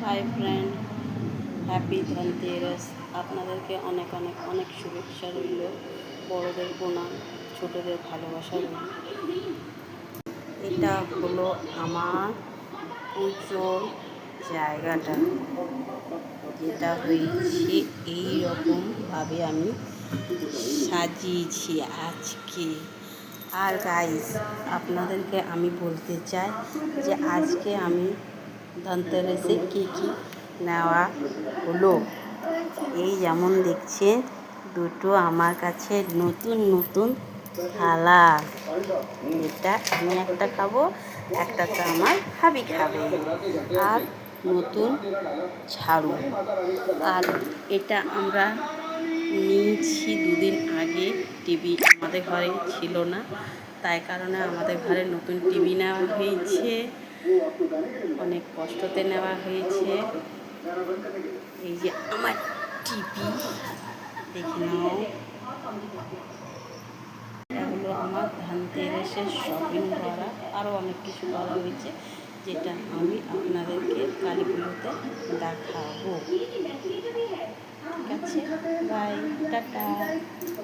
Hi friend, happy Dhanteras. আপনাদেরকে অনেক অনেক অনেক শুভেচ্ছা রইল। বড়দের প্রণাম, ছোটদের ভালোবাসা রইল। এটা হলো আমার পুজোর জায়গাটা, যেটা হয়েছে এই রকমভাবে আমি সাজিয়েছি আজকে। আর গাইস, আপনাদেরকে আমি বলতে চাই যে আজকে আমি ধনতেরাসে কী কী নেওয়া হলো। এই যেমন দেখছেন, দুটো আমার কাছে নতুন নতুন থালা। এটা আমি একটা খাবো, একটা তো আমার হাবি খাবে। আর নতুন ঝাড়ু। আর এটা আমরা নিয়েছি দুদিন আগে। টিভি আমাদের ঘরে ছিল না, তাই কারণে আমাদের ঘরে নতুন টিভি নেওয়া হয়েছে। অনেক কষ্টতে নেওয়া হয়েছে। এই যে আমার টিভি, দেখে নাও। এটা হলো আমার ধনতেরাসের শপিং করা। আরও অনেক কিছু করা হয়েছে, যেটা আমি আপনাদেরকে কালী পুজোতে দেখাবো। ঠিক আছে, বাই, টাটা।